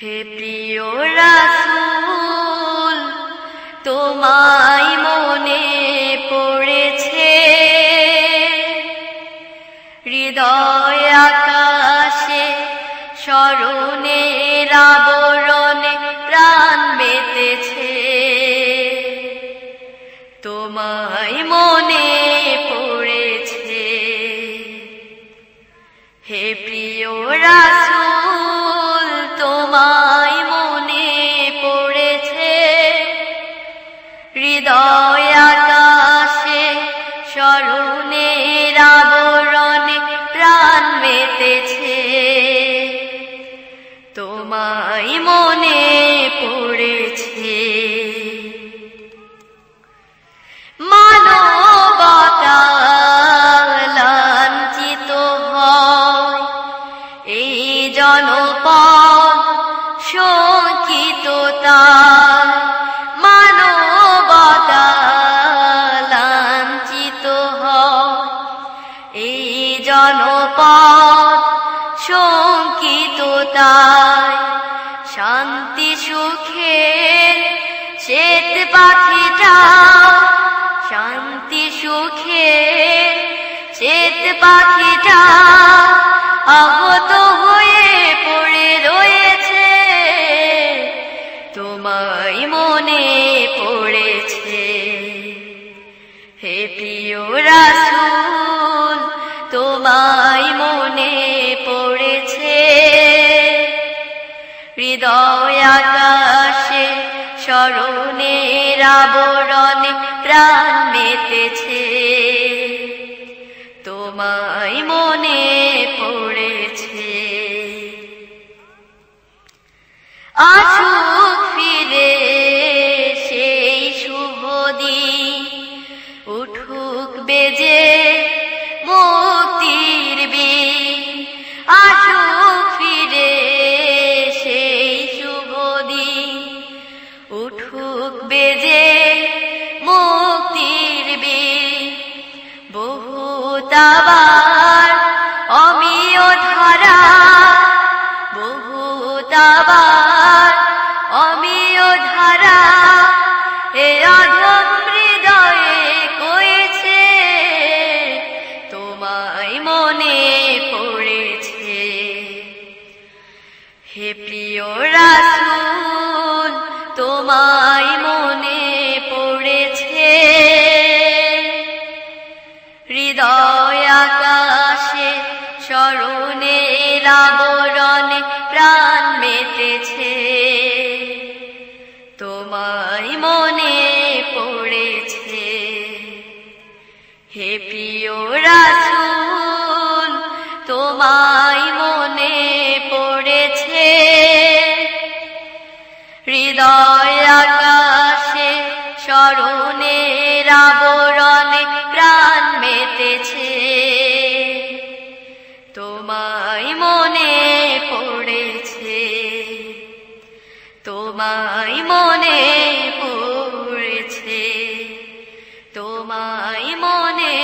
হে প্রিয় রাসূল, তোমায় মনে পড়েছে, হৃদয় আকাশে স্মরণের আবরণে প্রাণ মেতেছে। তোমায় মনে পড়েছে হে প্রিয় রাসূল, তোমায় মনে পড়েছে, হৃদয় আকাশে স্মরণের আবরণে প্রাণ মেতেছে। তোমায় মনে পড়েছে। মানবতা লাঞ্ছিত হয় এই জনপদ শঙ্কিত তার, মানবতা লাঞ্ছিত হয় এই জনপদ শঙ্কিত তার। শান্তি সুখের শ্বেত পাখিটা, শান্তি সুখের শ্বেত পাখিটা আহত হয়ে পড়ে রয়েছে। তোমায় মনে পড়েছে হে প্রিয় রাসূল, তোমায় মনে পড়েছে, হৃদয় আকাশে স্মরণের আবরণে প্রাণ মেতেছে। তোমায় মনে পড়েছে। আসুক ফিরে সেই শুভ দিন, উঠুক বেজে মুক্তির বিন। আসুক ফিরে সেই শুভ দিন, উঠুক বেজে মুক্তির বিন। বহুতাবার অমিয় ধারা, বহুতাবার অমিয় ধারা এ অধম হৃদয়ে কয়েছে। তোমায় মনে পড়েছে হে প্রিয় রাসূল, তোমায় মনে পড়েছে, হৃদয় আকাশে স্মরণের আবরণে প্রাণ মেতেছে। তোমায় মনে পড়েছে হে প্রিয় রাসূল, তোমায় মনে পড়েছে, হৃদয় আকাশে স্মরণের আবরণে প্রাণ মেতেছে। তোমায় মনে পড়েছে, তোমায় মনে পড়েছে, তোমায় মনে